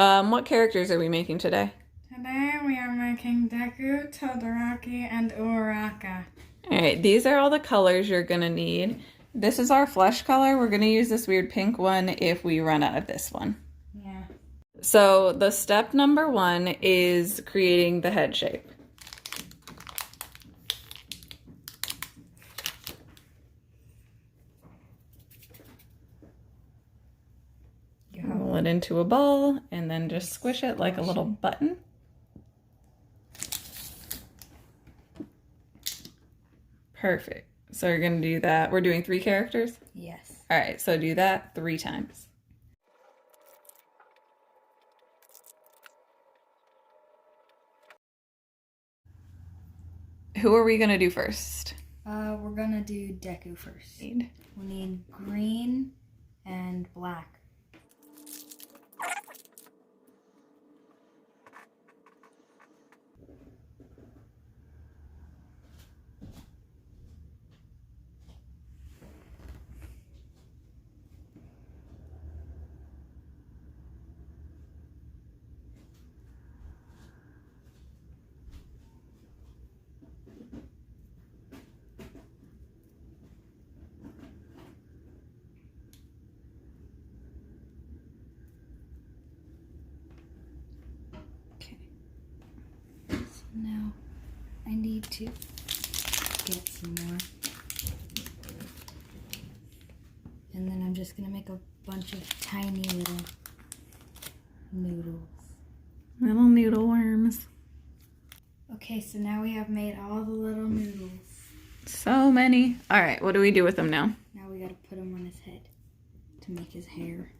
What characters are we making today? Today we are making Deku, Todoroki, and Uraraka. Alright, these are all the colors you're gonna need. This is our flesh color. We're gonna use this weird pink one if we run out of this one. Yeah. So the step number 1 is creating the head shape. Roll it into a ball and then just squish it like a little button. Perfect. So you're going to do that. We're doing 3 characters? Yes. All right, so do that 3 times. Who are we going to do first? We're gonna do Deku first. We need green and black. Okay. So now I need to get some more. And then I'm just gonna make a bunch of tiny little noodles. Little noodle worms. Okay, so now we have made all the little noodles. So many. All right, what do we do with them now? Now we gotta put them on his head to make his hair.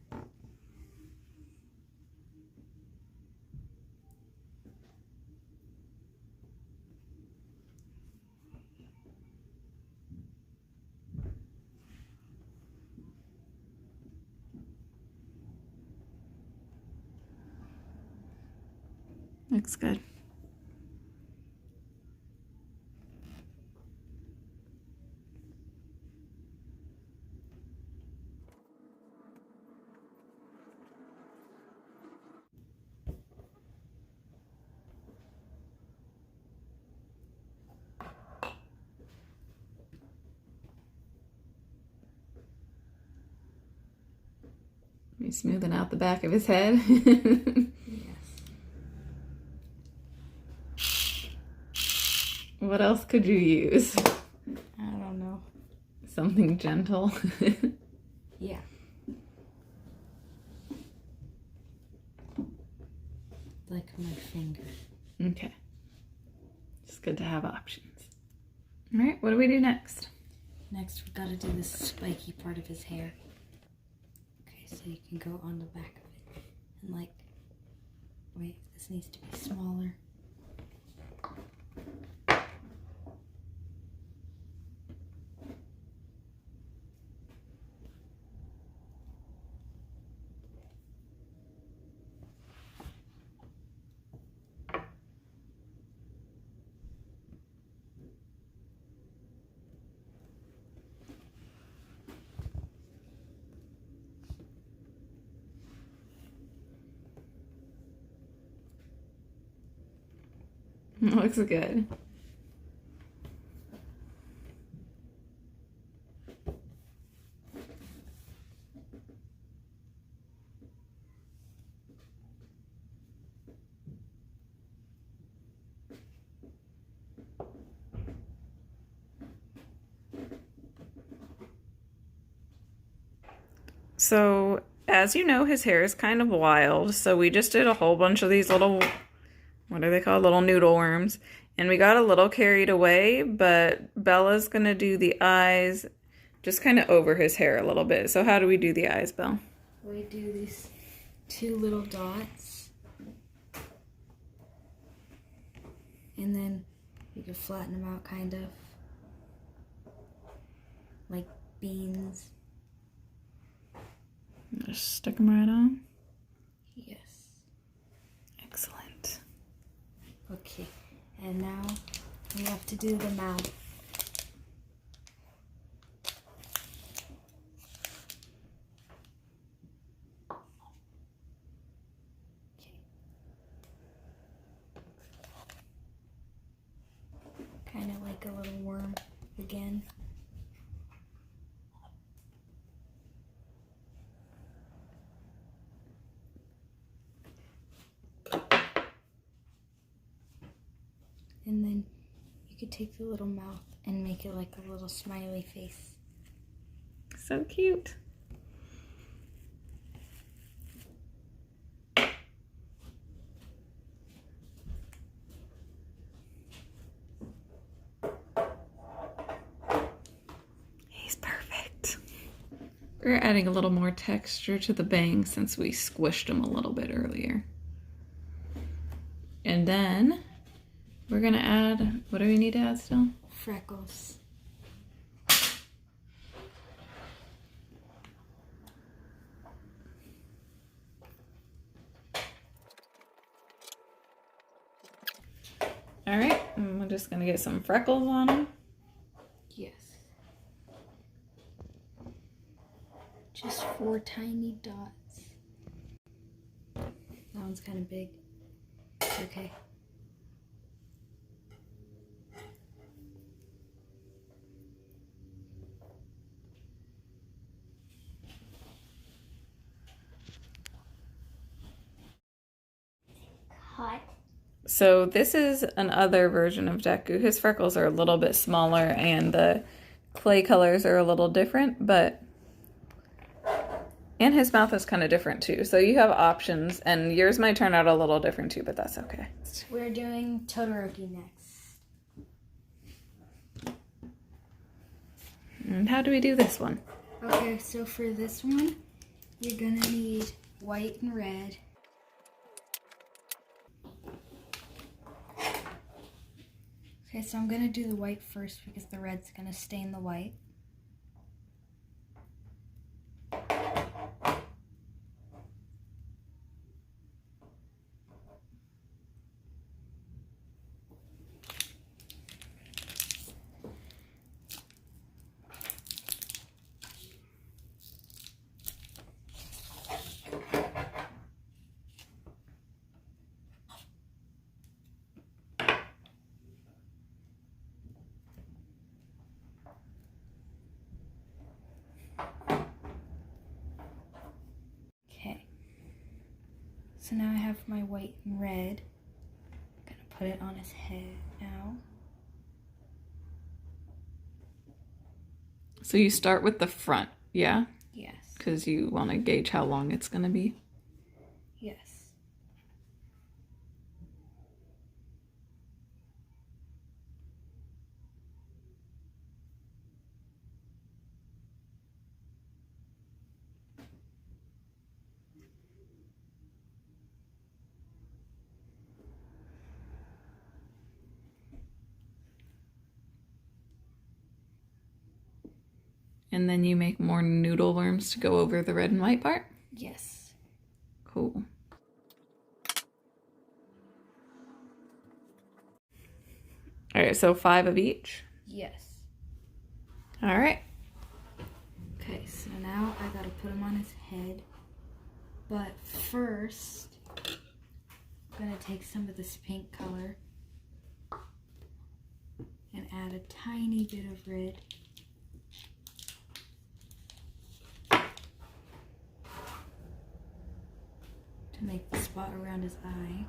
Looks good. He's smoothing out the back of his head. What else could you use? I don't know. Something gentle. Yeah. Like my finger. Okay. It's good to have options. All right, what do we do next? Next, we gotta do this spiky part of his hair. Okay, so you can go on the back of it. And like, wait, this needs to be smaller. Looks good. So, as you know, his hair is kind of wild, so we just did a whole bunch of these little, what are they called? Little noodle worms. And we got a little carried away, but Bella's gonna do the eyes just kind of over his hair a little bit. So how do we do the eyes, Belle? We do these 2 little dots. And then you can flatten them out kind of. Like beans. Just stick them right on. Yes. Excellent. Okay, and now we have to do the mouth. Kind of like a little worm again. And then you could take the little mouth and make it like a little smiley face. So cute. He's perfect. We're adding a little more texture to the bangs since we squished them a little bit earlier. And then we're gonna add, what do we need to add still? Freckles. All right, and we're just gonna get some freckles on them. Yes. Just 4 tiny dots. That one's kind of big. It's okay. Cut. So this is another version of Deku. His freckles are a little bit smaller and the clay colors are a little different, and his mouth is kind of different too. So you have options, and yours might turn out a little different too, but that's okay. We're doing Todoroki next. And how do we do this one? Okay, so for this one, you're gonna need white and red. Okay, so I'm gonna do the white first because the red's gonna stain the white. Okay, so now I have my white and red. I'm gonna put it on his head now. So you start with the front, yeah? Yes. Because you want to gauge how long it's going to be. Yes. And then you make more noodle worms to go over the red and white part? Yes. Cool. All right, so 5 of each? Yes. All right. Okay, so now I gotta put him on his head. But first, I'm gonna take some of this pink color and add a tiny bit of red. To make the spot around his eye.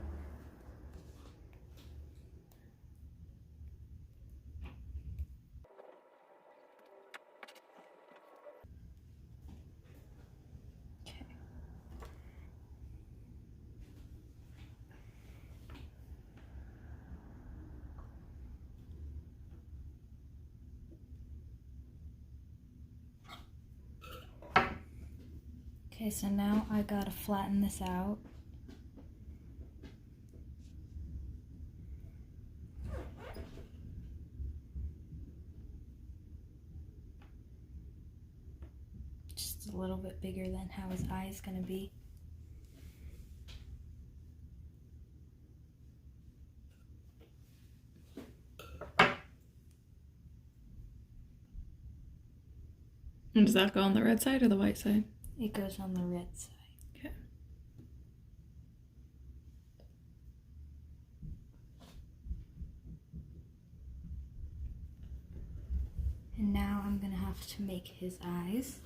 Okay, so now I gotta flatten this out. Just a little bit bigger than how his eye is gonna be. And does that go on the red side or the white side? It goes on the red side. Okay. to make his eyes.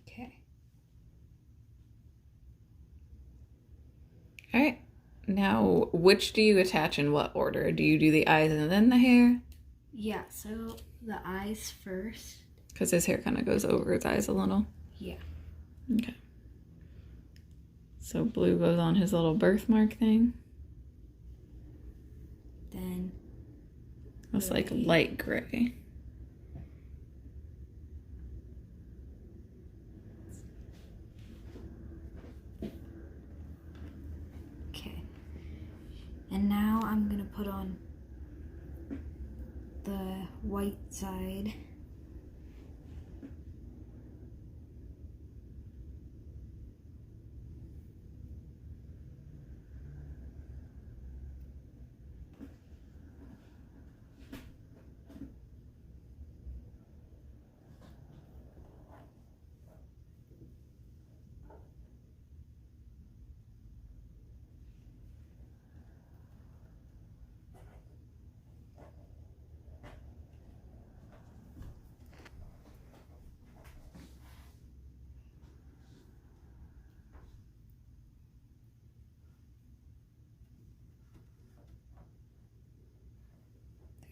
Okay. All right. Now, which do you attach in what order? Do you do the eyes and then the hair? Yeah, so the eyes first. Because his hair kind of goes over his eyes a little. Yeah. Okay. So blue goes on his little birthmark thing. Then It's like light gray. okay. And now I'm gonna put on the white side.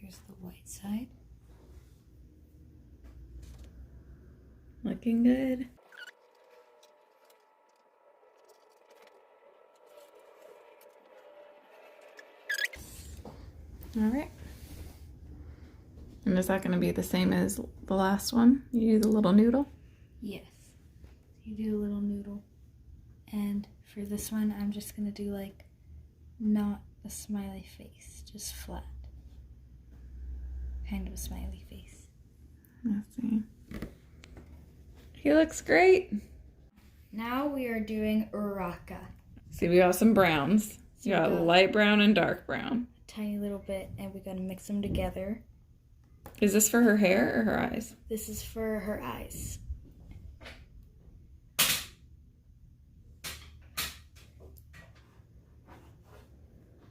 There's the white side. Looking good. All right. And is that going to be the same as the last one? You do the little noodle? Yes. You do a little noodle. And for this one, I'm just gonna do like not a smiley face, just flat. Kind of a smiley face. Let's see. He looks great. Now we are doing Uraka. See, we got some browns. You got light brown and dark brown. A tiny little bit, and we're gonna mix them together. Is this for her hair or her eyes? This is for her eyes.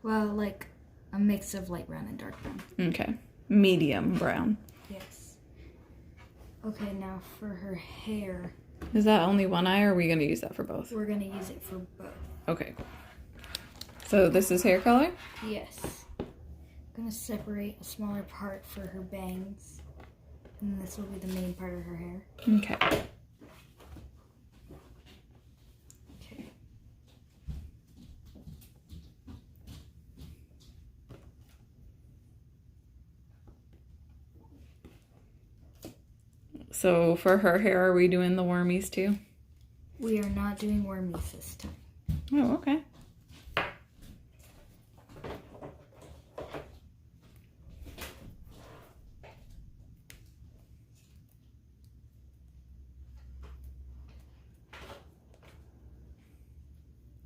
Well, like a mix of light brown and dark brown. Okay. Medium brown. Yes. Okay, now for her hair. Is that only one eye or are we going to use that for both? We're going to use it for both. Okay, cool. So this is hair color? Yes. I'm going to separate a smaller part for her bangs. And this will be the main part of her hair. Okay. Okay. So for her hair, are we doing the wormies too? We are not doing wormies this time. Oh, okay.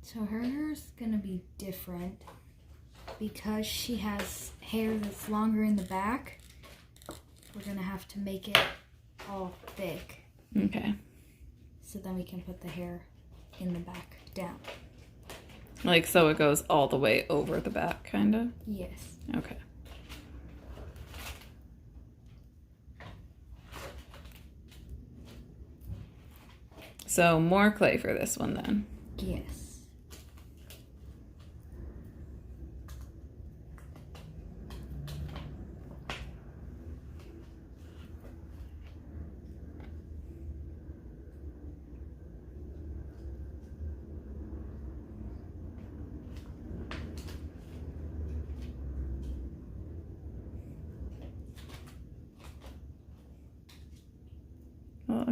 So her hair is going to be different because she has hair that's longer in the back. We're going to have to make it all thick. Okay. So then we can put the hair in the back down. Like so it goes all the way over the back, kind of? Yes. Okay. So more clay for this one then. Yes.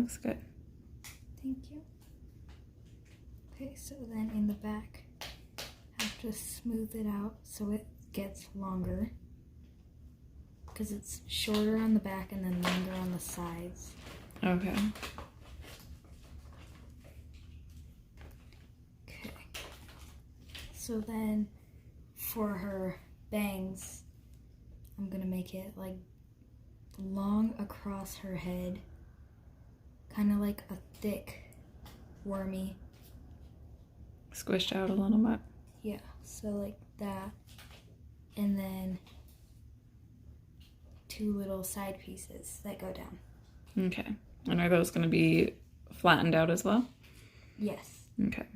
looks good. Thank you. Okay, so then in the back, have to smooth it out so it gets longer. Because it's shorter on the back and then longer on the sides. Okay. Okay. So then for her bangs, I'm gonna make it like long across her head. Kind of like a thick, wormy. Squished out a little bit. Yeah, so like that. And then 2 little side pieces that go down. Okay. And are those going to be flattened out as well? Yes. Okay.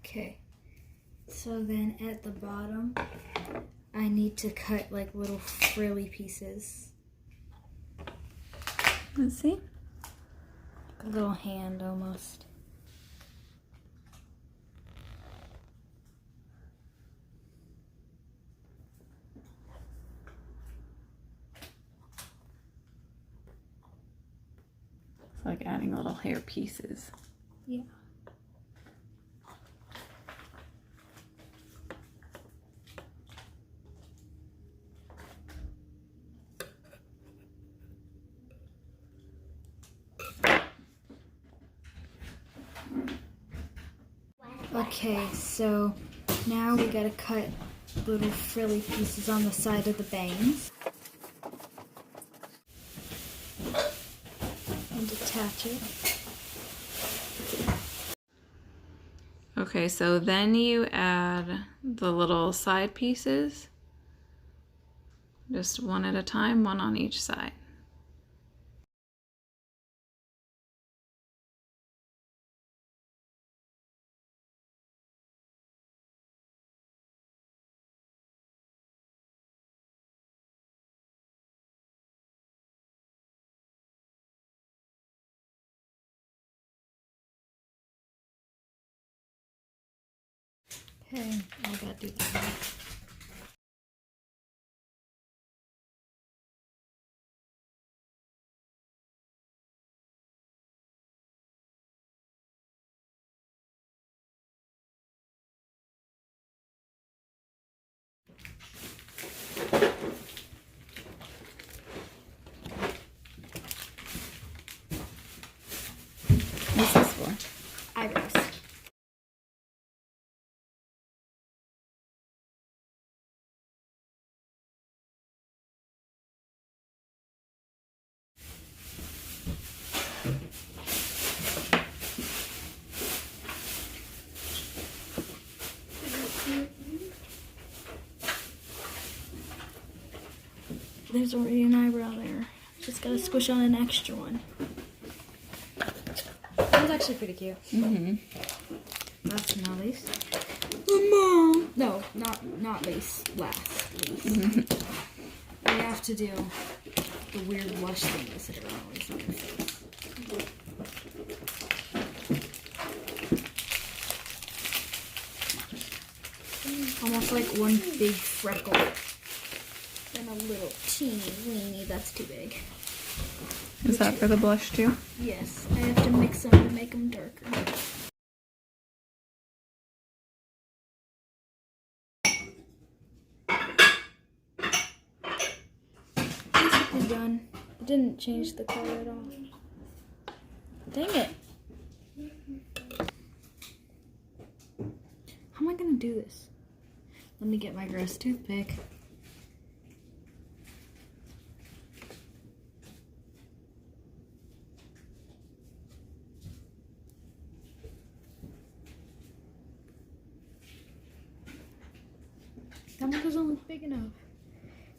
Okay. So then at the bottom, I need to cut like little frilly pieces. Let's see. A little hand almost. It's like adding little hair pieces. Yeah. Okay, so now we gotta cut little frilly pieces on the side of the bangs. And attach it. Okay, so then you add the little side pieces. Just one at a time, one on each side. Okay, I gotta do that. What's this for? Eyebrows. There's already an eyebrow there. Just gotta squish on an extra one. That was actually pretty cute. Mm-hmm. Last but not least. Mom! No, not least. Last. Least. We have to do the weird blush things that are always on your face. Almost like one big freckle. And a little teeny weeny, that's too big. Is that for the blush too? Yes, I have to mix them to make them darker. Basically done. It didn't change the color at all. Dang it. How am I gonna do this? Let me get my gross toothpick. That one doesn't look big enough.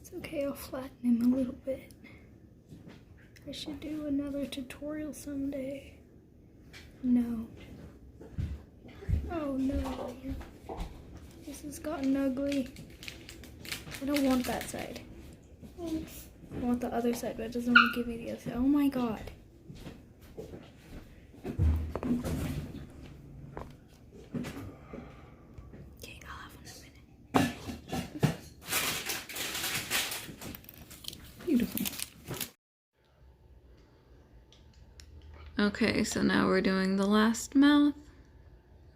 It's okay, I'll flatten him a little bit. I should do another tutorial someday. No. Oh no. This has gotten ugly. I don't want that side. I want the other side, but it doesn't want to give me the other side. Oh my god. Okay, I'll have one in a minute. Beautiful. Okay, so now we're doing the last mouth.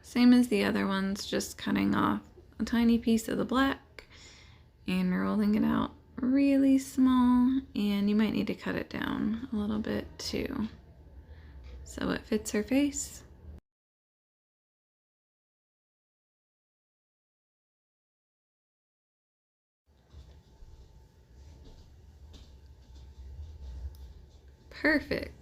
Same as the other ones, just cutting off a tiny piece of the black and rolling it out really small, and you might need to cut it down a little bit too so it fits her face. Perfect.